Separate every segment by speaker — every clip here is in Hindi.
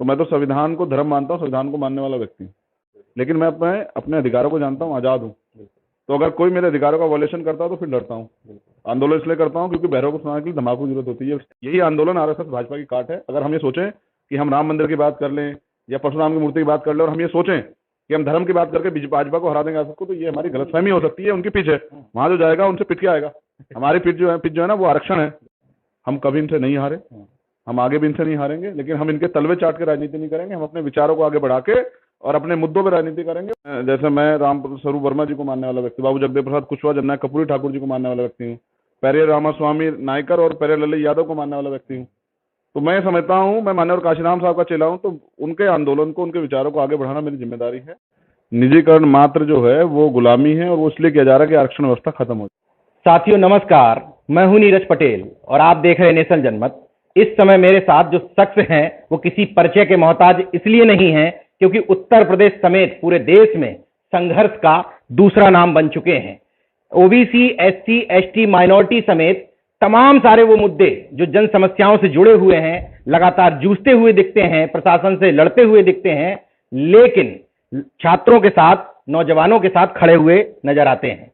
Speaker 1: तो मैं तो संविधान को धर्म मानता हूँ, संविधान को मानने वाला व्यक्ति हूँ, लेकिन मैं अपने अधिकारों को जानता हूँ, आज़ाद हूँ। तो अगर कोई मेरे अधिकारों का वॉयलेशन करता है तो फिर डरता हूँ। आंदोलन इसलिए करता हूँ क्योंकि बहरों को सुनाने के लिए धमाकों की जरूरत होती है। यही आंदोलन आरएसएस भाजपा की काट है। अगर हम ये सोचें कि हम राम मंदिर की बात कर लें या परशुराम की मूर्ति की बात कर लें और हम ये सोचें कि हम धर्म की बात करके भाजपा को हरा देंगे आरएसएस को, तो ये हमारी गलतफहमी हो सकती है। उनकी पिच है, वहां जो जाएगा उनसे पिट के आएगा। हमारी पिच जो है ना, वो आरक्षण है। हम कभी इनसे नहीं हारे, हम आगे भी इनसे नहीं हारेंगे, लेकिन हम इनके तलवे चाट के राजनीति नहीं करेंगे। हम अपने विचारों को आगे बढ़ा के और अपने मुद्दों पर राजनीति करेंगे। जैसे मैं राम स्वरूप वर्मा जी को मानने वाला व्यक्ति, बाबू जगदेव प्रसाद कुशवाहा, जननायक कर्पूरी ठाकुर जी को मानने वाला व्यक्ति हूँ, पेरियर रामास्वामी नायकर और पेरियर लल्लई यादव को मानने वाला व्यक्ति हूँ। तो मैं समझता हूँ, मैं माननीय काशीराम साहब का चेला हूँ, तो उनके आंदोलन को, उनके विचारों को आगे बढ़ाना मेरी जिम्मेदारी है। निजीकरण मात्र जो है वो गुलामी है, और वो इसलिए किया जा रहा है कि आरक्षण व्यवस्था खत्म हो जाए।
Speaker 2: साथियों नमस्कार, मैं हूं नीरज पटेल और आप देख रहे हैं नेशन जनमत। इस समय मेरे साथ जो शख्स हैं वो किसी परिचय के मोहताज इसलिए नहीं हैं क्योंकि उत्तर प्रदेश समेत पूरे देश में संघर्ष का दूसरा नाम बन चुके हैं। ओबीसी, एससी, एसटी, माइनॉरिटी समेत तमाम सारे वो मुद्दे जो जन समस्याओं से जुड़े हुए हैं लगातार जूझते हुए दिखते हैं, प्रशासन से लड़ते हुए दिखते हैं, लेकिन छात्रों के साथ, नौजवानों के साथ खड़े हुए नजर आते हैं।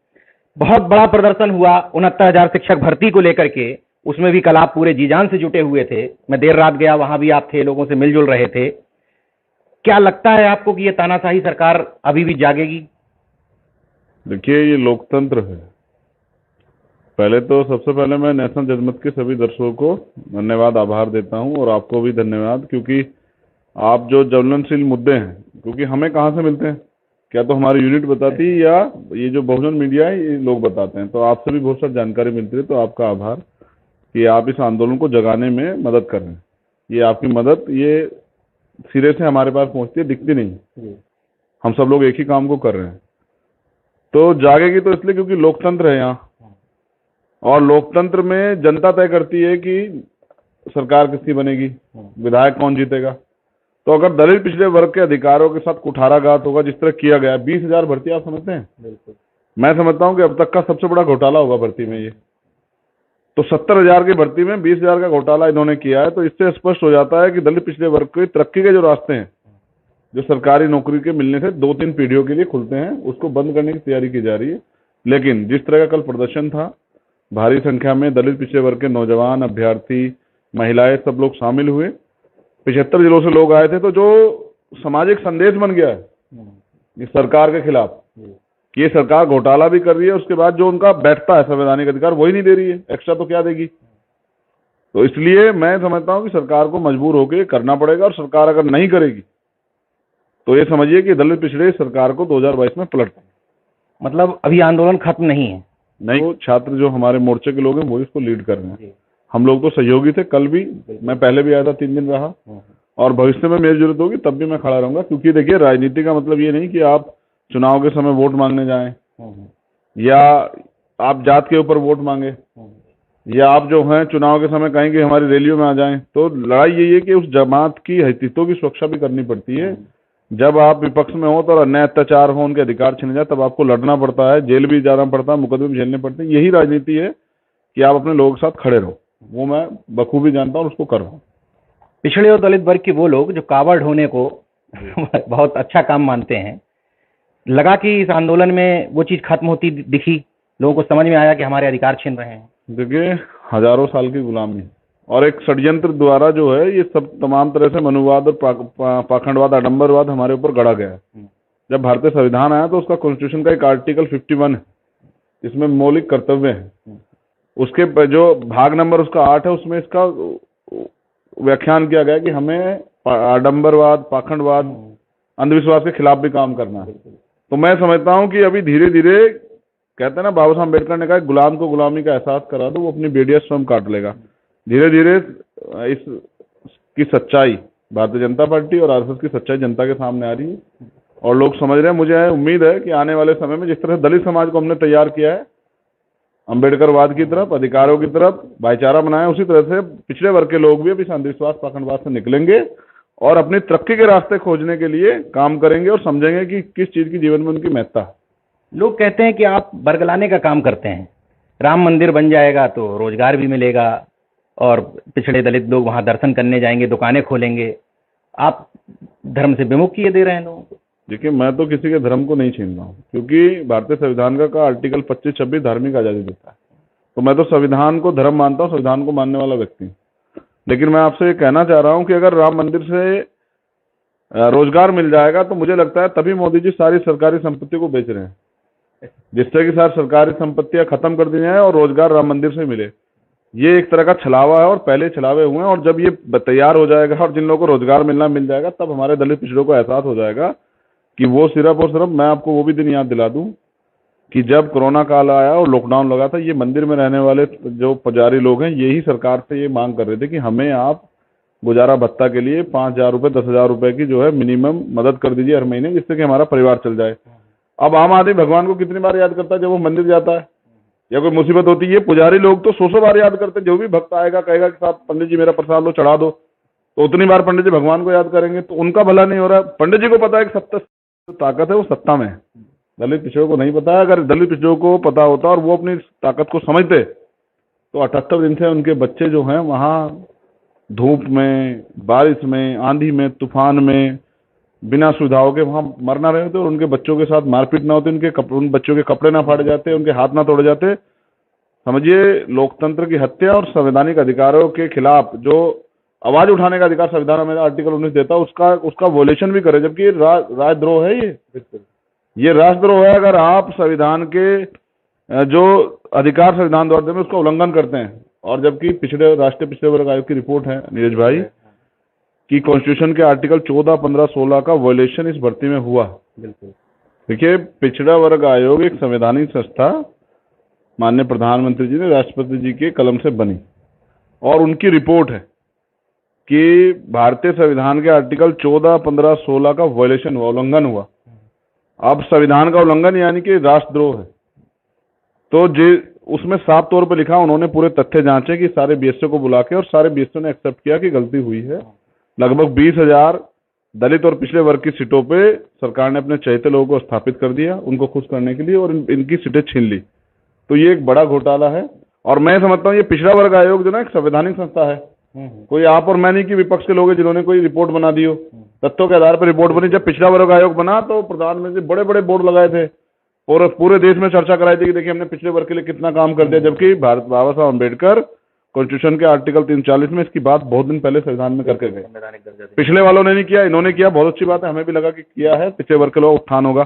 Speaker 2: बहुत बड़ा प्रदर्शन हुआ 69,000 शिक्षक भर्ती को लेकर के, उसमें भी कल आप पूरे जी जान से जुटे हुए थे। मैं देर रात गया, वहां भी आप थे, लोगों से मिलजुल रहे थे। क्या लगता है आपको कि ये तानाशाही सरकार अभी भी जागेगी?
Speaker 1: देखिए, ये लोकतंत्र है। पहले तो सबसे पहले मैं नेशनल जनमत के सभी दर्शकों को धन्यवाद, आभार देता हूं, और आपको भी धन्यवाद, क्योंकि आप जो ज्वलनशील मुद्दे हैं, क्योंकि हमें कहाँ से मिलते हैं, क्या तो हमारी यूनिट बताती है या ये जो बहुजन मीडिया है ये लोग बताते हैं। तो आपसे भी बहुत सारी जानकारी मिलती है, तो आपका आभार कि आप इस आंदोलन को जगाने में मदद कर रहे हैं। ये आपकी मदद ये सिरे से हमारे पास पहुंचती है, दिखती नहीं। हम सब लोग एक ही काम को कर रहे हैं। तो जागेगी तो इसलिए क्योंकि लोकतंत्र है यहाँ, और लोकतंत्र में जनता तय करती है कि सरकार किसकी बनेगी, विधायक कौन जीतेगा। तो अगर दलित पिछड़े वर्ग के अधिकारों के साथ कुठाराघात होगा जिस तरह किया गया, 20,000 भर्ती आप समझते हैं? बिल्कुल। मैं समझता हूं कि अब तक का सबसे बड़ा घोटाला होगा भर्ती में ये। तो 70,000 की भर्ती में 20,000 का घोटाला इन्होंने किया है। तो इससे स्पष्ट हो जाता है कि दलित पिछड़े वर्ग की तरक्की के जो रास्ते हैं, जो सरकारी नौकरी के मिलने से 2-3 पीढ़ियों के लिए खुलते हैं, उसको बंद करने की तैयारी की जा रही है। लेकिन जिस तरह का कल प्रदर्शन था, भारी संख्या में दलित पिछड़े वर्ग के नौजवान, अभ्यर्थी, महिलाएं, सब लोग शामिल हुए। 75 जिलों से लोग आए थे। तो जो सामाजिक संदेश बन गया है इस सरकार के खिलाफ कि ये सरकार घोटाला भी कर रही है, उसके बाद जो उनका बैठता है संवैधानिक अधिकार वही नहीं दे रही है, एक्स्ट्रा तो क्या देगी। तो इसलिए मैं समझता हूं कि सरकार को मजबूर होकर करना पड़ेगा, और सरकार अगर नहीं करेगी तो ये समझिए कि दलित पिछड़े सरकार को 2022 में पलट देंगे।
Speaker 2: मतलब अभी आंदोलन खत्म नहीं है?
Speaker 1: नहीं, वो छात्र जो हमारे मोर्चे के लोग हैं वो इसको लीड कर रहे हैं। हम लोग तो सहयोगी थे, कल भी, मैं पहले भी आया था, 3 दिन रहा, और भविष्य में मेरी जरूरत होगी तब भी मैं खड़ा रहूंगा। क्योंकि देखिए, राजनीति का मतलब ये नहीं कि आप चुनाव के समय वोट मांगने जाएं, या आप जात के ऊपर वोट मांगे, या आप जो हैं चुनाव के समय कहें कि हमारी रैलियों में आ जाएं। तो लड़ाई यही है कि उस जमात की हितों की सुरक्षा भी करनी पड़ती है। जब आप विपक्ष में हो तो अन्याय अत्याचार हो, उनके अधिकार छिन जाए, तब आपको लड़ना पड़ता है, जेल भी जाना पड़ता है, मुकदमे भी झेलने पड़ते हैं। यही राजनीति है कि आप अपने लोगों के साथ खड़े रहो। वो मैं बखूबी जानता हूँ, उसको कर रहा हूँ।
Speaker 2: पिछड़े और दलित वर्ग के वो लोग जो कावड़ होने को बहुत अच्छा काम मानते हैं, लगा कि इस आंदोलन में वो चीज खत्म होती दिखी, लोगों को समझ में आया कि हमारे अधिकार छिन रहे हैं।
Speaker 1: देखिए, हजारों साल की गुलामी और एक षड्यंत्र द्वारा जो है ये सब तमाम तरह से मनुवाद और पाखंडवाद, आडंबरवाद हमारे ऊपर गढ़ा गया है। जब भारतीय संविधान आया तो उसका कॉन्स्टिट्यूशन का एक आर्टिकल 51 है, इसमें मौलिक कर्तव्य है। उसके जो भाग नंबर उसका 8 है, उसमें इसका व्याख्यान किया गया कि हमें आडंबरवाद, पाखंडवाद, अंधविश्वास के खिलाफ भी काम करना है। तो मैं समझता हूं कि अभी धीरे धीरे, कहते हैं ना, बाबा साहब अम्बेडकर ने कहा, गुलाम को गुलामी का एहसास करा दो, वो अपनी बेड़ियां स्वयं काट लेगा। धीरे धीरे इस की सच्चाई, भारतीय जनता पार्टी और आरएसएस की सच्चाई जनता के सामने आ रही है, और लोग समझ रहे हैं। मुझे उम्मीद है कि आने वाले समय में जिस तरह दलित समाज को हमने तैयार किया है अम्बेडकरवाद की तरफ, अधिकारों की तरफ, भाईचारा बनाया, उसी तरह से पिछड़े वर्ग के लोग भी अभी अंधविश्वास, पाखंडवाद से निकलेंगे और अपनी तरक्की के रास्ते खोजने के लिए काम करेंगे, और समझेंगे कि किस चीज की जीवन में उनकी महत्ता है।
Speaker 2: लोग कहते हैं कि आप बरगलाने का काम करते हैं, राम मंदिर बन जाएगा तो रोजगार भी मिलेगा, और पिछड़े दलित लोग वहां दर्शन करने जाएंगे, दुकानें खोलेंगे। आप धर्म से विमुख किए दे रहे हैं लोगों को।
Speaker 1: देखिए, मैं तो किसी के धर्म को नहीं छीन रहा हूँ, क्योंकि भारतीय संविधान का आर्टिकल 25-26 धार्मिक आज़ादी देता है। तो मैं तो संविधान को धर्म मानता हूँ, संविधान को मानने वाला व्यक्ति हूँ। लेकिन मैं आपसे ये कहना चाह रहा हूँ कि अगर राम मंदिर से रोजगार मिल जाएगा तो मुझे लगता है तभी मोदी जी सारी सरकारी संपत्ति को बेच रहे हैं, जिससे कि सारी सरकारी संपत्तियां खत्म कर दी जाए और रोजगार राम मंदिर से मिले। ये एक तरह का छलावा है और पहले छलावे हुए हैं, और जब ये तैयार हो जाएगा और जिन लोगों को रोजगार मिल जाएगा, तब हमारे दलित पिछड़ों को एहसास हो जाएगा कि वो सिर्फ और सिर्फ, मैं आपको वो भी दिन याद दिला दूं कि जब कोरोना काल आया और लॉकडाउन लगा था, ये मंदिर में रहने वाले जो पुजारी लोग हैं, यही सरकार से ये मांग कर रहे थे कि हमें आप गुजारा भत्ता के लिए 5,000 रुपये 10,000 रुपये की जो है मिनिमम मदद कर दीजिए हर महीने, जिससे कि हमारा परिवार चल जाए। अब आम आदमी भगवान को कितनी बार याद करता है जब वो मंदिर जाता है या कोई मुसीबत होती है? पुजारी लोग तो 100 बार याद करते हैं। जो भी भक्त आएगा कहेगा कि साहब पंडित जी मेरा प्रसाद लो, चढ़ा दो, तो उतनी बार पंडित जी भगवान को याद करेंगे, तो उनका भला नहीं हो रहा। पंडित जी को पता है कि सत्ता ताकत है, वो सत्ता में है। दलित पिछड़ों को नहीं पता है। अगर दलित पिछड़ों को पता होता और वो अपनी ताकत को समझते तो 78 दिन से उनके बच्चे जो हैं वहाँ धूप में, बारिश में, आंधी में, तूफान में, बिना सुविधाओं के वहाँ मरना रहे होते और उनके बच्चों के साथ मारपीट ना होती, उन बच्चों के कपड़े ना फाड़े जाते, उनके हाथ ना तोड़े जाते। समझिए, लोकतंत्र की हत्या और संवैधानिक अधिकारों के खिलाफ जो आवाज उठाने का अधिकार संविधान में आर्टिकल 19 देता है, उसका वोलेशन भी करे, जबकि राजद्रोह है ये राष्ट्रद्रोह है। अगर आप संविधान के जो अधिकार संविधान द्वारा देते हैं उसका उल्लंघन करते हैं, और जबकि राष्ट्रीय पिछड़े वर्ग आयोग की रिपोर्ट है नीरज भाई कि कॉन्स्टिट्यूशन के आर्टिकल 14, 15, 16 का वॉयलेशन इस भर्ती में हुआ।
Speaker 2: बिल्कुल।
Speaker 1: देखिए, पिछड़ा वर्ग आयोग एक संवैधानिक संस्था माननीय प्रधानमंत्री जी ने राष्ट्रपति जी के कलम से बनी, और उनकी रिपोर्ट है कि भारतीय संविधान के आर्टिकल 14, 15, 16 का वॉयलेशन हुआ, उल्लंघन हुआ। अब संविधान का उल्लंघन यानी कि राष्ट्रद्रोह है। तो उसमें साफ तौर पर लिखा, उन्होंने पूरे तथ्य जांचे कि सारे बीएसओ को बुला के, और सारे बीएसओ ने एक्सेप्ट किया कि गलती हुई है। लगभग 20,000 दलित और पिछड़े वर्ग की सीटों पे सरकार ने अपने चहेते लोगों को स्थापित कर दिया उनको खुश करने के लिए, और इनकी सीटें छीन ली। तो ये एक बड़ा घोटाला है, और मैं समझता हूँ ये पिछड़ा वर्ग आयोग जो ना एक संवैधानिक संस्था है। कोई आप और मैं नहीं कि विपक्ष के लोग हैं जिन्होंने कोई रिपोर्ट बना दी हो, तथ्यों के आधार पर रिपोर्ट बनी। जब पिछड़ा वर्ग आयोग बना तो प्रधानमंत्री बड़े बड़े बोर्ड लगाए थे और पूरे देश में चर्चा कराई थी कि देखिए हमने पिछड़े वर्ग के लिए कितना काम कर दिया, जबकि बाबा साहब अम्बेडकर कॉन्स्टिट्यूशन के आर्टिकल 340 में इसकी बात बहुत दिन पहले संविधान में करके गए। पिछले वालों ने नहीं किया, इन्होंने किया, बहुत अच्छी बात है, हमें भी लगा कि किया है, पिछड़े वर्ग के लोग उत्थान होगा।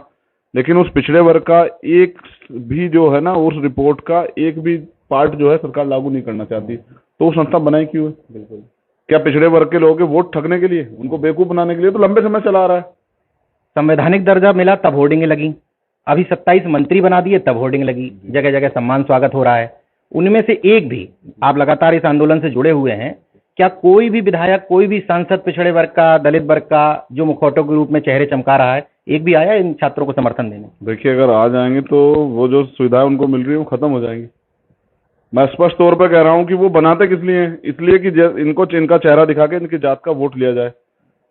Speaker 1: लेकिन उस पिछड़े वर्ग का एक भी जो है ना, उस रिपोर्ट का एक भी पार्ट जो है सरकार लागू नहीं करना चाहती। तो वो संस्था बनाई क्यों है? बिल्कुल। क्या पिछड़े वर्ग के लोगों के वोट ठगने के लिए, उनको बेवकूफ बनाने के लिए? तो लंबे समय चला रहा है।
Speaker 2: संवैधानिक दर्जा मिला तब होर्डिंगें लगी, अभी 27 मंत्री बना दिए तब होर्डिंग लगी, जगह जगह सम्मान स्वागत हो रहा है। उनमें से एक भी, आप लगातार इस आंदोलन से जुड़े हुए हैं, क्या कोई भी विधायक, कोई भी सांसद पिछड़े वर्ग का, दलित वर्ग का जो मुखौटों के रूप में चेहरे चमका रहा है, एक भी आया इन छात्रों को समर्थन देने?
Speaker 1: देखिए, अगर आ जाएंगे तो वो जो सुविधाएं उनको मिल रही है वो खत्म हो जाएंगी। मैं स्पष्ट तौर पर कह रहा हूं कि वो बनाते किस लिए हैं? इसलिए कि इनका चेहरा दिखा के इनकी जात का वोट लिया जाए।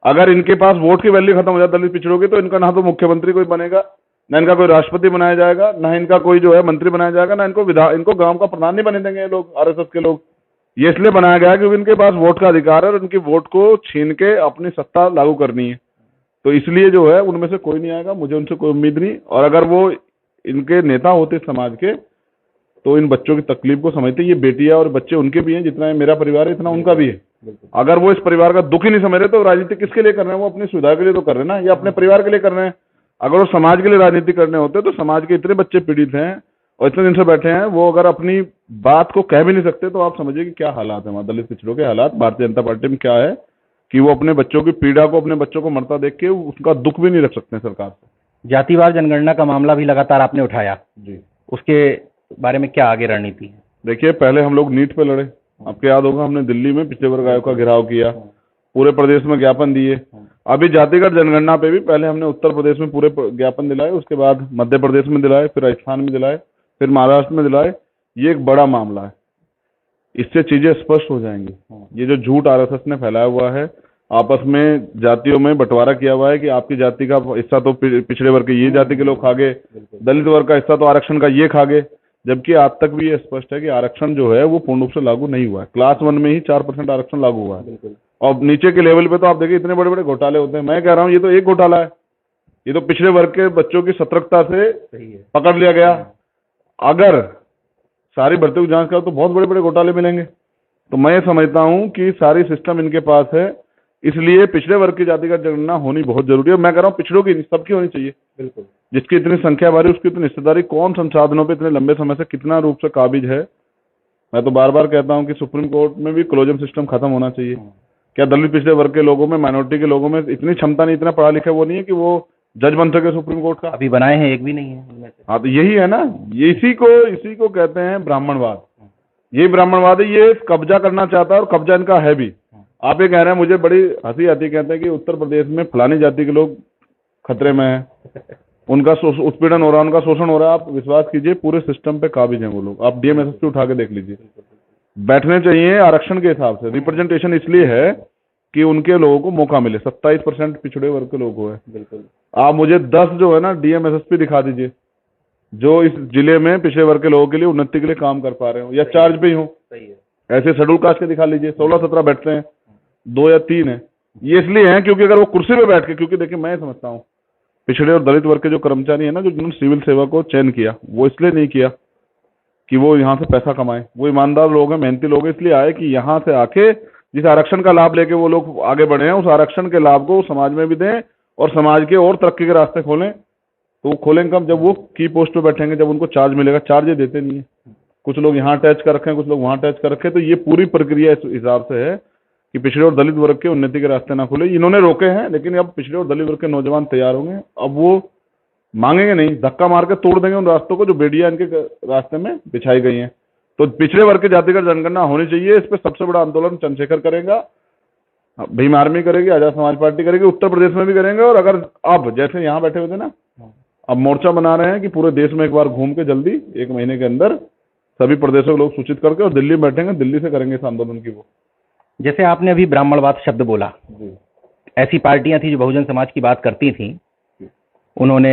Speaker 1: अगर इनके पास वोट की वैल्यू खत्म हो जाए दलित पिछड़ों की, तो इनका ना तो मुख्यमंत्री कोई बनेगा, ना इनका कोई राष्ट्रपति बनाया जाएगा, ना इनका कोई जो है मंत्री बनाया जाएगा, ना इनको गांव का प्रधान नहीं बने देंगे ये लोग, आरएसएस के लोग। ये इसलिए बनाया गया है क्योंकि इनके पास वोट का अधिकार है और उनकी वोट को छीन के अपनी सत्ता लागू करनी है। तो इसलिए जो है उनमें से कोई नहीं आएगा, मुझे उनसे कोई उम्मीद नहीं। और अगर वो इनके नेता होते समाज के तो इन बच्चों की तकलीफ को समझते। ये बेटियां और बच्चे उनके भी हैं, जितना मेरा परिवार है इतना उनका भी है। अगर वो इस परिवार का दुख ही नहीं समझ रहे तो राजनीति किसके लिए कर रहे हैं? वो अपनी सुविधा के लिए तो कर रहे हैं ना, या अपने परिवार के लिए कर रहे हैं। अगर वो समाज के लिए राजनीति करने होते तो समाज के इतने बच्चे पीड़ित हैं और इतने दिन से बैठे हैं, वो अगर अपनी बात को कह भी नहीं सकते तो आप समझिए कि क्या हालात है वहाँ दलित पिछड़ों के हालात भारतीय जनता पार्टी में क्या है कि वो अपने बच्चों की पीड़ा को, अपने बच्चों को मरता देख के उसका दुख भी नहीं रख सकते सरकार से।
Speaker 2: जातिवार जनगणना का मामला भी लगातार आपने उठाया
Speaker 1: जी,
Speaker 2: उसके बारे में क्या आगे रणनीति है?
Speaker 1: देखिए, पहले हम लोग नीट पे लड़े, आपको याद होगा, हमने दिल्ली में पिछड़े वर्ग आयोग का घेराव किया, पूरे प्रदेश में ज्ञापन दिए। अभी जातिगत जनगणना पे भी पहले हमने उत्तर प्रदेश में पूरे ज्ञापन दिलाए, उसके बाद मध्य प्रदेश में दिलाए, फिर राजस्थान में दिलाए, फिर महाराष्ट्र में दिलाए। ये एक बड़ा मामला है, इससे चीजें स्पष्ट हो जाएंगी। ये जो झूठ आरएसएस ने फैलाया हुआ है, आपस में जातियों में बंटवारा किया हुआ है कि आपकी जाति का हिस्सा तो पिछड़े वर्ग के ये जाति के लोग खा गए, दलित वर्ग का हिस्सा तो आरक्षण का ये खा गए, जबकि आज तक भी ये स्पष्ट है कि आरक्षण जो है वो पूर्ण रूप से लागू नहीं हुआ है। क्लास 1 में ही 4% आरक्षण लागू हुआ है। और नीचे के लेवल पे तो आप देखिए इतने बड़े बड़े घोटाले होते हैं। मैं कह रहा हूँ ये तो एक घोटाला है, ये तो पिछड़े वर्ग के बच्चों की सतर्कता से पकड़ लिया गया। अगर सारी भर्तियों की जांच करो तो बहुत बड़े बड़े घोटाले मिलेंगे। तो मैं समझता हूं कि सारी सिस्टम इनके पास है, इसलिए पिछड़े वर्ग की जाति का जनगणना होनी बहुत जरूरी है। मैं कह रहा हूँ पिछड़ों की सबकी होनी चाहिए,
Speaker 2: बिल्कुल।
Speaker 1: जिसकी इतनी संख्या बारी उसकी इतनी हिस्सेदारी, कौन संसाधनों पे इतने लंबे समय से कितना रूप से काबिज है। मैं तो बार बार कहता हूँ कि सुप्रीम कोर्ट में भी क्लोजम सिस्टम खत्म होना चाहिए। क्या दलित पिछड़े वर्ग के लोगों में, माइनॉरिटी के लोगों में इतनी क्षमता नहीं, इतना पढ़ा लिखा वो नहीं है कि वो जज बन सके सुप्रीम कोर्ट का?
Speaker 2: अभी बनाए हैं, एक भी नहीं है उनमें से।
Speaker 1: हाँ, तो यही है ना, ये इसी को कहते हैं ब्राह्मणवाद। ये ब्राह्मणवाद है, ये कब्जा करना चाहता है और कब्जा इनका है भी। आप ये कह रहे हैं, मुझे बड़ी हंसी आती है, कहते हैं कि उत्तर प्रदेश में फलानी जाति के लोग खतरे में हैं, उनका उत्पीड़न हो रहा है, उनका शोषण हो रहा है। आप विश्वास कीजिए पूरे सिस्टम पे काबिज हैं वो लोग। आप डीएमएसएसपी उठा के देख लीजिए, बैठने चाहिए आरक्षण के हिसाब से। रिप्रेजेंटेशन इसलिए है कि उनके लोगों को मौका मिले। 27% पिछड़े वर्ग के लोग हुए।
Speaker 2: बिल्कुल।
Speaker 1: आप मुझे 10 जो है ना डीएमएसएसपी दिखा दीजिए जो इस जिले में पिछड़े वर्ग के लोगों के लिए उन्नति के लिए काम कर पा रहे हो या चार्ज पे ही हो।
Speaker 2: सही है।
Speaker 1: ऐसे शेड्यूल कास्ट के दिखा लीजिए, 16-17 बैठते हैं, 2 या 3 है। ये इसलिए है क्योंकि अगर वो कुर्सी पे बैठ के, क्योंकि देखिए मैं समझता हूँ पिछड़े और दलित वर्ग के जो कर्मचारी है ना, जो जिन्होंने सिविल सेवा को चयन किया, वो इसलिए नहीं किया कि वो यहाँ से पैसा कमाए। वो ईमानदार लोग हैं, मेहनती लोग हैं, इसलिए आए कि यहाँ से आके जिस आरक्षण का लाभ लेके वो लोग आगे बढ़े हैं, उस आरक्षण के लाभ को समाज में भी दें और समाज के और तरक्की के रास्ते खोलें। तो वो खोलेंगे कब? जब वो की पोस्ट पे बैठेंगे, जब उनको चार्ज मिलेगा। चार्ज ये देते नहीं है, कुछ लोग यहाँ अटैच कर रखे हैं, कुछ लोग वहाँ अटैच कर रखे हैं। तो ये पूरी प्रक्रिया इस हिसाब से है कि पिछड़े और दलित वर्ग के उन्नति के रास्ते ना खुले। इन्होंने रोके हैं, लेकिन अब पिछड़े और दलित वर्ग के नौजवान तैयार होंगे। अब वो मांगेंगे नहीं, धक्का मार के तोड़ देंगे उन रास्तों को जो बेड़ियां इनके रास्ते में बिछाई गई हैं। तो पिछड़े वर्ग की जाति का जनगणना होनी चाहिए। इस पर सबसे बड़ा आंदोलन चंद्रशेखर करेगा, भीम आर्मी करेगी, आजाद समाज पार्टी करेगी, उत्तर प्रदेश में भी करेंगे। और अगर अब जैसे यहाँ बैठे हुए थे ना, अब मोर्चा बना रहे हैं कि पूरे देश में एक बार घूम के जल्दी 1 महीने के अंदर सभी प्रदेशों के लोग सूचित करके और दिल्ली में बैठेंगे, दिल्ली से करेंगे इस आंदोलन की। वो
Speaker 2: जैसे आपने अभी ब्राह्मणवाद शब्द बोला, ऐसी पार्टियां थी जो बहुजन समाज की बात करती थी, उन्होंने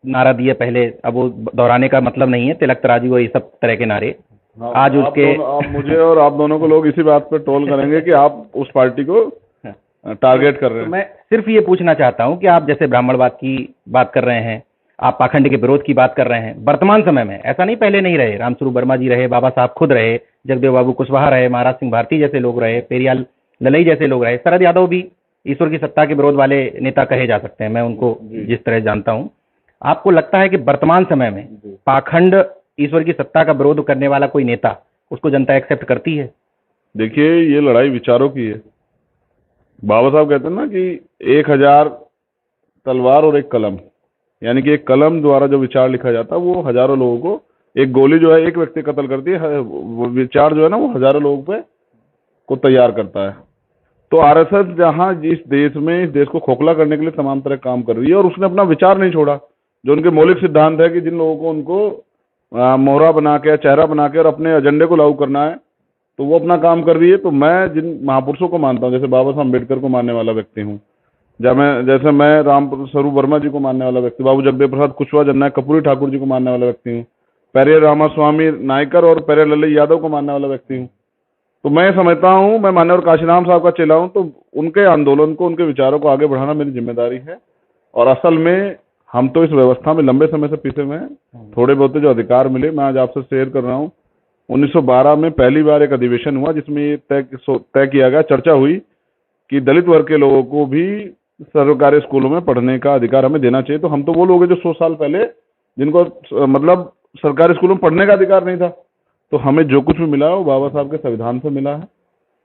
Speaker 2: नारा दिए पहले, अब वो दोहराने का मतलब नहीं है, तिलक तराजू और ये सब तरह के नारे। आज उसके
Speaker 1: आप मुझे और आप दोनों को लोग इसी बात पे ट्रोल करेंगे कि आप उस पार्टी को टारगेट कर रहे हैं।
Speaker 2: तो मैं सिर्फ ये पूछना चाहता हूं कि आप जैसे ब्राह्मणवाद की बात कर रहे हैं, आप पाखंड के विरोध की बात कर रहे हैं, वर्तमान समय में ऐसा नहीं, पहले नहीं रहे, रामस्वरूप वर्मा जी रहे, बाबा साहब खुद रहे, जगदेव बाबू कुशवाहा रहे, महाराज सिंह भारती जैसे लोग रहे, पेरियाल ललई जैसे लोग रहे, शरद यादव भी ईश्वर की सत्ता के विरोध वाले नेता कहे जा सकते हैं, मैं उनको जिस तरह जानता हूं। आपको लगता है कि वर्तमान समय में पाखंड ईश्वर की सत्ता का विरोध करने वाला कोई नेता, उसको जनता एक्सेप्ट करती है?
Speaker 1: देखिए, ये लड़ाई विचारों की है। बाबा साहब कहते हैं ना कि 1000 तलवार और एक कलम, यानी कि एक कलम द्वारा जो विचार लिखा जाता है वो हजारों लोगों को, एक गोली जो है एक व्यक्ति कत्ल करती है, वो विचार जो है ना वो हजारों लोगों पे को तैयार करता है। तो आरएसएस जहां इस देश को खोखला करने के लिए तमाम तरह काम कर रही है और उसने अपना विचार नहीं छोड़ा। जो उनके मौलिक सिद्धांत है कि जिन लोगों को उनको मोहरा बना के, चेहरा बना के और अपने एजेंडे को लागू करना है, तो वो अपना काम कर रही है। तो मैं जिन महापुरुषों को मानता हूँ, जैसे बाबा साहब अम्बेडकर को मानने वाला व्यक्ति हूँ, जैसे मैं रामस्वरूप वर्मा जी को मानने वाला व्यक्ति, बाबू जगदेव प्रसाद कुशवाहा, जननायक कर्पूरी ठाकुर जी को मानने वाला व्यक्ति हूँ, पेरियर रामास्वामी नायकर और पेरियर ललई यादव को मानने वाला व्यक्ति हूँ। तो मैं समझता हूँ, मैं मान्यवर काशीराम साहब का चेला हूँ, तो उनके आंदोलन को, उनके विचारों को आगे बढ़ाना मेरी जिम्मेदारी है। और असल में हम तो इस व्यवस्था में लंबे समय से पीछे हुए हैं। थोड़े बहुत जो अधिकार मिले मैं आज आपसे शेयर कर रहा हूँ। 1912 में पहली बार एक अधिवेशन हुआ जिसमें ये तय किया गया, चर्चा हुई कि दलित वर्ग के लोगों को भी सरकारी स्कूलों में पढ़ने का अधिकार हमें देना चाहिए। तो हम तो वो लोग हैं जो 100 साल पहले जिनको मतलब सरकारी स्कूलों में पढ़ने का अधिकार नहीं था। तो हमें जो कुछ भी मिला है वो बाबा साहब के संविधान से मिला है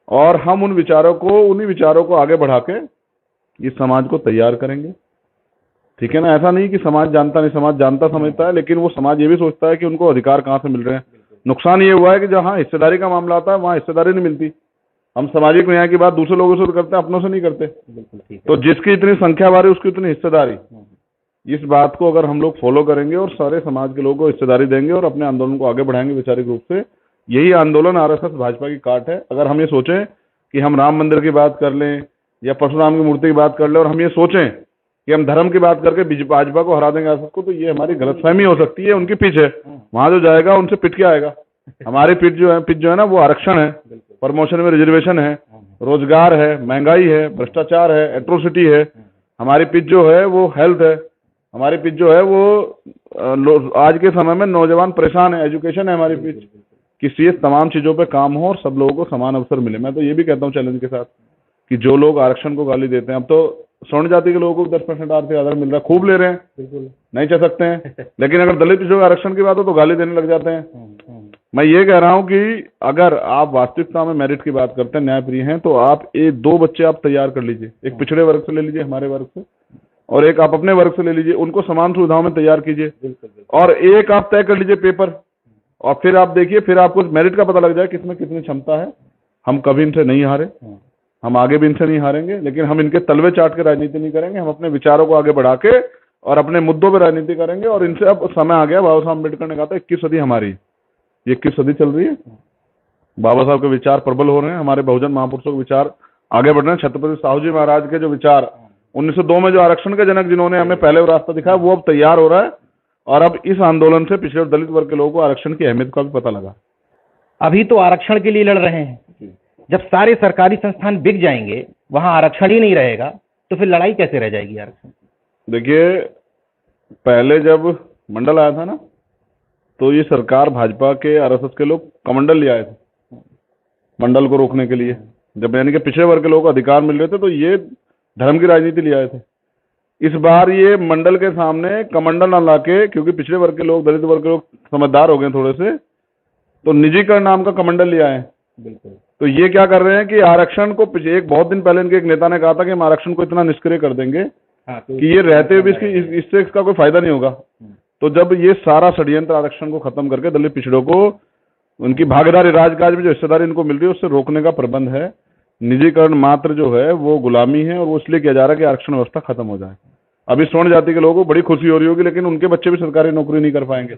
Speaker 1: और हम उन्हीं विचारों को आगे बढ़ा के इस समाज को तैयार करेंगे। ठीक है ना? ऐसा नहीं कि समाज जानता नहीं, समाज जानता समझता है, लेकिन वो समाज ये भी सोचता है कि उनको अधिकार कहाँ से मिल रहे हैं। नुकसान ये हुआ है कि जहाँ हिस्सेदारी का मामला आता है वहाँ हिस्सेदारी नहीं मिलती। हम सामाजिक न्याय की बात दूसरे लोगों से करते हैं, अपनों से नहीं करते। तो जिसकी इतनी संख्या बारी उसकी उतनी हिस्सेदारी। इस बात को अगर हम लोग फॉलो करेंगे और सारे समाज के लोगों को हिस्सेदारी देंगे और अपने आंदोलन को आगे बढ़ाएंगे वैचारिक रूप से, यही आंदोलन आरएसएस भाजपा की काट है। अगर हम ये सोचें कि हम राम मंदिर की बात कर लें या परशुराम की मूर्ति की बात कर लें और हम ये सोचें कि हम धर्म की बात करके भाजपा को हरा देंगे आरएसएस को, तो ये हमारी गलतफहमी हो सकती है। उनकी पिच है, वहां जो जाएगा उनसे पिट के आएगा। हमारी पिच जो है ना वो आरक्षण है, प्रमोशन में रिजर्वेशन है, रोजगार है, महंगाई है, भ्रष्टाचार है, एट्रोसिटी है। हमारी पिच जो है वो हेल्थ है, हमारी पिच जो है वो आज के समय में नौजवान परेशान है, एजुकेशन है हमारी पिच, कि ये तमाम चीजों पे काम हो और सब लोगों को समान अवसर मिले। मैं तो ये भी कहता हूँ चैलेंज के साथ कि जो लोग आरक्षण को गाली देते हैं, अब तो स्वर्ण जाति के लोगों को 10% आर्थिक आधार मिल रहा है, खूब ले रहे हैं,
Speaker 2: बिल्कुल
Speaker 1: नहीं चाह सकते हैं, लेकिन अगर दलित पिछड़ों के आरक्षण की बात हो तो गाली देने लग जाते हैं। मैं ये कह रहा हूं कि अगर आप वास्तविकता में मेरिट की बात करते हैं, न्यायप्रिय हैं, तो आप दो बच्चे आप तैयार कर लीजिए, एक पिछड़े वर्ग से ले लीजिए, हमारे वर्ग से, और एक आप अपने वर्ग से ले लीजिए, उनको समान सुविधाओं में तैयार कीजिए, और एक आप तय कर लीजिए पेपर, और फिर आप देखिए, फिर आपको मेरिट का पता लग जाए किसमें कितनी क्षमता है। हम कभी इनसे नहीं हारे, हम आगे भी इनसे नहीं हारेंगे, लेकिन हम इनके तलवे चाट के राजनीति नहीं करेंगे। हम अपने विचारों को आगे बढ़ा के और अपने मुद्दों पर राजनीति करेंगे। और इनसे अब समय आ गया, बाबा साहब अम्बेडकर ने कहा था 21 सदी हमारी, ये 21 सदी चल रही है, बाबा साहब के विचार प्रबल हो रहे हैं, हमारे बहुजन महापुरुषों के विचार आगे बढ़ रहे हैं। छत्रपति साहू जी महाराज के जो विचार 1902 में जो आरक्षण के जनक जिन्होंने हमें पहले वो रास्ता दिखाया, वो अब तैयार हो रहा है। और अब इस आंदोलन से पिछड़े और दलित वर्ग के लोगों को आरक्षण की अहमियत का भी पता लगा।
Speaker 2: अभी तो आरक्षण के लिए लड़ रहे हैं, जब सारे सरकारी संस्थान बिक जाएंगे, वहां आरक्षण ही नहीं रहेगा, तो फिर लड़ाई कैसे रह जाएगी आरक्षण?
Speaker 1: देखिए, पहले जब मंडल आया था ना, तो ये सरकार भाजपा के आरएसएस के लोग कमंडल ले आए थे मंडल को रोकने के लिए। जब यानी कि पिछड़े वर्ग के लोगों को अधिकार मिल रहे थे, तो ये धर्म की राजनीति ले आए थे। इस बार ये मंडल के सामने कमंडल ना लाके, क्योंकि पिछड़े वर्ग के लोग, दलित वर्ग के लोग समझदार हो गए थोड़े से, तो निजीकरण नाम का कमंडल ले आए।
Speaker 2: बिल्कुल।
Speaker 1: तो ये क्या कर रहे हैं कि आरक्षण को, एक बहुत दिन पहले इनके एक नेता ने कहा था कि हम आरक्षण को इतना निष्क्रिय कर देंगे कि ये रहते हुए भी इससे इसका कोई फायदा नहीं होगा। तो जब ये सारा षड्यंत्र आरक्षण को खत्म करके दलित पिछड़ों को उनकी भागीदारी, राजकाज में जो हिस्सेदारी इनको मिल रही है, उससे रोकने का प्रबंध है। निजीकरण मात्र जो है वो गुलामी है, और वो इसलिए किया जा रहा है कि आरक्षण व्यवस्था खत्म हो जाए। अभी स्वर्ण जाति के लोगों को बड़ी खुशी हो रही होगी, लेकिन उनके बच्चे भी सरकारी नौकरी नहीं कर पाएंगे।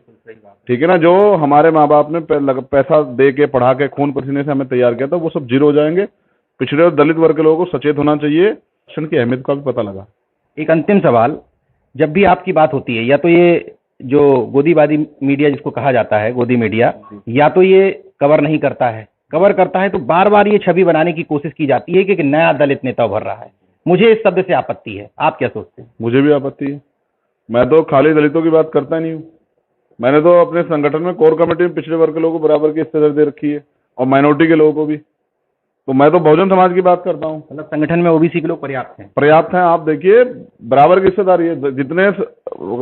Speaker 1: ठीक है ना, जो हमारे माँ बाप ने पैसा दे के, पढ़ा के, खून पसीने से हमें तैयार किया था, वो सब जीरो हो जाएंगे। पिछड़े और दलित वर्ग के लोगों को सचेत होना चाहिए, आरक्षण की अहमियत का भी पता लगा।
Speaker 2: एक अंतिम सवाल, जब भी आपकी बात होती है, या तो ये जो गोदीबादी मीडिया जिसको कहा जाता है, गोदी मीडिया, या तो ये कवर नहीं करता है, कवर करता है तो बार बार ये छवि बनाने की कोशिश की जाती है कि एक नया दलित नेता उभर रहा है। मुझे इस शब्द से आपत्ति है, आप क्या सोचते हैं?
Speaker 1: मुझे भी आपत्ति है। मैं तो खाली दलितों की बात करता नहीं हूँ। मैंने तो अपने संगठन में कोर कमेटी में पिछड़े वर्ग के लोगों को बराबर की हिस्सेदारी दे रखी है, और माइनॉरिटी के लोगों को भी। तो मैं तो बहुजन समाज की बात करता हूँ।
Speaker 2: मतलब संगठन में ओबीसी के लोग पर्याप्त हैं?
Speaker 1: पर्याप्त हैं। आप देखिए, बराबर की हिस्सेदारी है। जितने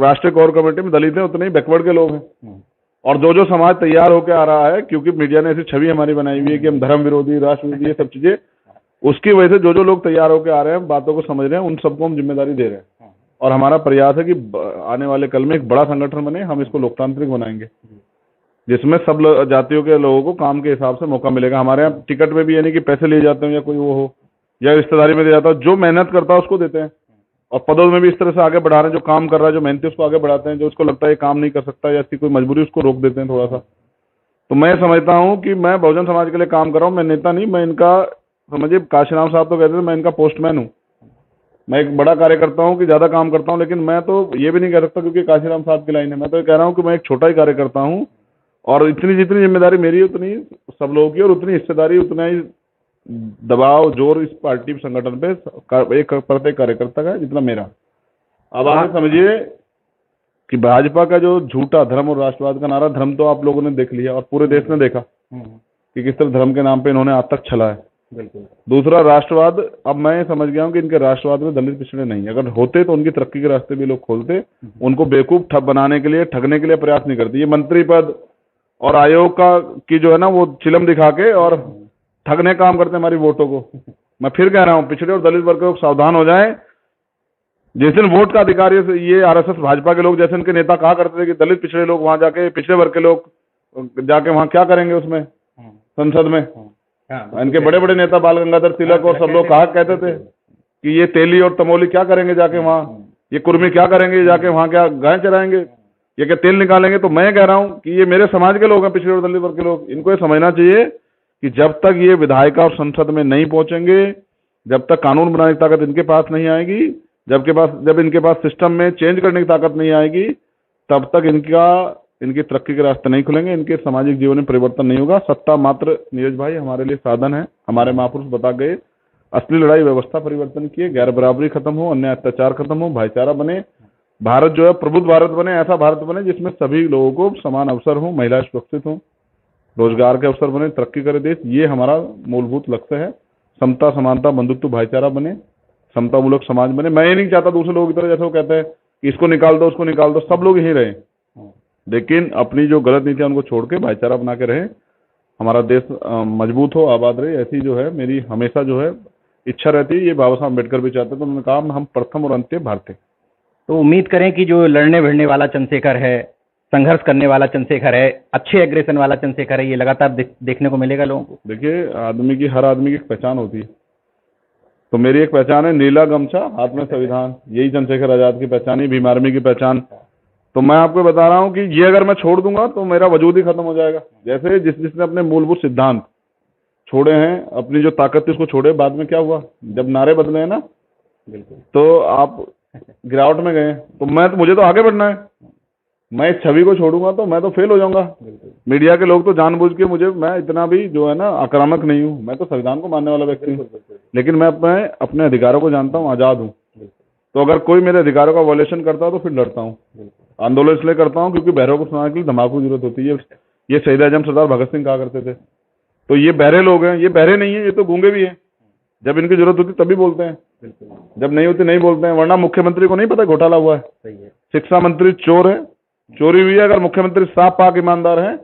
Speaker 1: राष्ट्रीय कोर कमेटी में दलित हैं, उतने ही बैकवर्ड के लोग हैं। और जो समाज तैयार होकर आ रहा है, क्योंकि मीडिया ने ऐसी छवि हमारी बनाई हुई है कि हम धर्म विरोधी, राष्ट्र विरोधी, ये सब चीजें, उसकी वजह से जो लोग तैयार होकर आ रहे हैं, बातों को समझ रहे हैं, उन सबको हम जिम्मेदारी दे रहे हैं। और हमारा प्रयास है कि आने वाले कल में एक बड़ा संगठन बने, हम इसको लोकतांत्रिक बनाएंगे, जिसमें सब जातियों के लोगों को काम के हिसाब से मौका मिलेगा। हमारे यहाँ टिकट में भी यानी कि पैसे लिए जाते हैं, या कोई वो हो, या रिश्तेदारी में दिया जाता है, जो मेहनत करता है उसको देते हैं। और पदों में भी इस तरह से आगे बढ़ा रहे हैं, जो काम कर रहा है, जो मेहनती, उसको आगे बढ़ाते हैं। जो उसको लगता है काम नहीं कर सकता या इसकी कोई मजबूरी, उसको रोक देते हैं थोड़ा सा। तो मैं समझता हूँ कि मैं बहुजन समाज के लिए काम कर रहा हूँ, मैं नेता नहीं, मैं इनका, समझिए, काशीराम साहब तो कहते थे मैं इनका पोस्टमैन हूँ। मैं एक बड़ा कार्य करता हूँ कि ज्यादा काम करता हूँ, लेकिन मैं तो ये भी नहीं कह सकता क्योंकि काशीराम साहब की लाइन है। मैं तो ये कह रहा हूँ कि मैं एक छोटा ही कार्य करता हूँ, और इतनी जितनी जिम्मेदारी मेरी है उतनी सब लोगों की, और उतनी हिस्सेदारी, उतना ही दबाव, जोर इस पार्टी संगठन पे एक प्रत्येक कार्यकर्ता का है जितना मेरा। अब आप समझिए कि भाजपा का जो झूठा धर्म और राष्ट्रवाद का नारा, धर्म तो आप लोगों ने देख लिया और पूरे देश ने देखा कि किस तरह धर्म के नाम पे इन्होंने आज तक छला है।
Speaker 2: बिल्कुल।
Speaker 1: दूसरा राष्ट्रवाद, अब मैं समझ गया हूँ कि इनके राष्ट्रवाद में दलित पिछड़े नहीं है। अगर होते तो उनकी तरक्की के रास्ते भी लोग खोलते। उनको बेवकूफ ठग बनाने के लिए, ठगने के लिए प्रयास नहीं करती। ये मंत्री पद और आयोग का की जो है ना, वो चिलम दिखा के और ठगने काम करते हैं हमारी वोटों को। मैं फिर कह रहा हूँ, पिछड़े और दलित वर्ग के लोग सावधान हो जाएं। जिस दिन वोट का अधिकार ये आरएसएस भाजपा के लोग, जैसे इनके नेता कहा करते थे कि दलित पिछड़े लोग वहां जाके, पिछड़े वर्ग के लोग जाके वहां क्या करेंगे, उसमें संसद में। इनके बड़े बड़े नेता बाल गंगाधर तिलक और सब लोग कहा कहते थे कि ये तेली और तमोली क्या करेंगे जाके वहां, ये कुर्मी क्या करेंगे जाके वहां, क्या गाय चराएंगे, ये क्या तेल निकालेंगे। तो मैं कह रहा हूं कि ये मेरे समाज के लोग हैं, पिछड़े और दलित वर्ग के लोग। इनको ये समझना चाहिए कि जब तक ये विधायिका और संसद में नहीं पहुंचेंगे, जब तक कानून बनाने की ताकत इनके पास नहीं आएगी, जब इनके पास सिस्टम में चेंज करने की ताकत नहीं आएगी, तब तक इनकी तरक्की के रास्ते नहीं खुलेंगे, इनके सामाजिक जीवन में परिवर्तन नहीं होगा। सत्ता मात्र, नीरज भाई, हमारे लिए साधन है। हमारे महापुरुष बता गए, असली लड़ाई व्यवस्था परिवर्तन की है, गैर बराबरी खत्म हो, अन्य अत्याचार खत्म हो, भाईचारा बने, भारत जो है प्रबुद्ध भारत बने, ऐसा भारत बने जिसमें सभी लोगों को समान अवसर हो, महिलाएं सुरक्षित हो, रोजगार के अवसर बने, तरक्की करे देश, ये हमारा मूलभूत लक्ष्य है। समता, समानता, बंधुत्व, भाईचारा बने, समता मूलक समाज बने। मैं ये नहीं चाहता दूसरे लोगों की तरह, जैसे वो कहते हैं कि इसको निकाल दो, उसको निकाल दो, सब लोग यही रहे, लेकिन अपनी जो गलत नीतियां उनको छोड़ के भाईचारा बना के रहे, हमारा देश मजबूत हो, आबाद रहे, ऐसी जो है मेरी हमेशा जो है इच्छा रहती है। ये बाबा साहब अम्बेडकर भी चाहते थे, तो उन्होंने कहा हम प्रथम और अंत्य भारतीय।
Speaker 2: तो उम्मीद करें कि जो लड़ने भिड़ने वाला चंद्रशेखर है, संघर्ष करने वाला चंद्रशेखर है, अच्छे एग्रेशन वाला चंद्रशेखर है, ये लगातार देखने को मिलेगा लोगों को।
Speaker 1: देखिए, हर आदमी की एक पहचान होती है, तो मेरी एक पहचान है नीला गमछा हाथ में संविधान, यही चंद्रशेखर आजाद की पहचान है, भीम आर्मी की पहचान। तो मैं आपको बता रहा हूँ कि ये अगर मैं छोड़ दूंगा तो मेरा वजूद ही खत्म हो जाएगा। जैसे जिसने अपने मूलभूत सिद्धांत छोड़े हैं, अपनी जो ताकत थी उसको छोड़े, बाद में क्या हुआ, जब नारे बदले हैं ना,
Speaker 2: बिल्कुल,
Speaker 1: तो आप गिरावट में गए। तो मुझे तो आगे बढ़ना है, मैं इस छवि को छोड़ूंगा तो मैं तो फेल हो जाऊंगा। मीडिया के लोग तो जानबूझ के मैं इतना भी जो है ना आक्रामक नहीं हूँ, मैं तो संविधान को मानने वाला व्यक्ति हूँ, लेकिन मैं अपने अधिकारों को जानता हूँ, आजाद हूँ। तो अगर कोई मेरे अधिकारों का वॉयलेशन करता है तो फिर लड़ता हूँ। आंदोलन इसलिए करता हूँ क्योंकि बहरों को सुनाने के लिए धमाके की जरूरत होती है। ये शहीद आजम सरदार भगत सिंह कहा करते थे। तो ये बहरे लोग हैं, ये बहरे नहीं है, ये तो गूंगे भी हैं। जब इनकी जरूरत होती तभी बोलते हैं, जब नहीं होती नहीं बोलते हैं। वरना मुख्यमंत्री को नहीं पता घोटाला हुआ है, शिक्षा मंत्री चोर है, चोरी हुई है। अगर मुख्यमंत्री साफ पाक ईमानदार है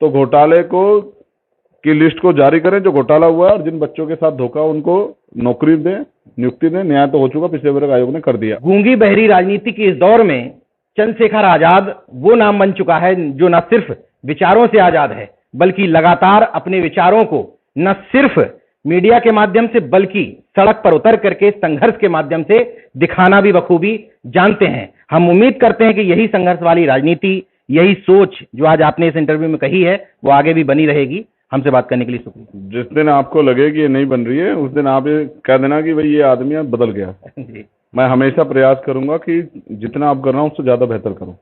Speaker 1: तो घोटाले की लिस्ट को जारी करें जो घोटाला हुआ है, और जिन बच्चों के साथ धोखा उनको नौकरी दें, नियुक्ति दें। न्याय तो हो चुका, पिछले वर्ग आयोग ने कर दिया।
Speaker 2: गूंगी बहरी राजनीति के इस दौर में चंद्रशेखर आजाद वो नाम बन चुका है जो न सिर्फ विचारों से आजाद है, बल्कि लगातार अपने विचारों को न सिर्फ मीडिया के माध्यम से बल्कि सड़क पर उतर करके संघर्ष के माध्यम से दिखाना भी बखूबी जानते हैं। हम उम्मीद करते हैं कि यही संघर्ष वाली राजनीति, यही सोच जो आज आपने इस इंटरव्यू में कही है, वो आगे भी बनी रहेगी। हमसे बात करने के लिए शुक्रिया।
Speaker 1: जिस दिन आपको लगे कि ये नहीं बन रही है, उस दिन आप ये कह देना कि भाई ये आदमी अब बदल गया।
Speaker 2: जी,
Speaker 1: मैं हमेशा प्रयास करूंगा कि जितना आप कर रहा हूँ उससे ज्यादा बेहतर करूँ।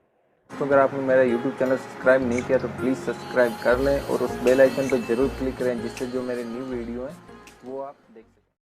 Speaker 3: तो अगर आपने मेरा YouTube चैनल सब्सक्राइब नहीं किया तो प्लीज़ सब्सक्राइब कर लें और उस बेल आइकन पर जरूर क्लिक करें, जिससे जो मेरे न्यू वीडियो हैं वो आप देख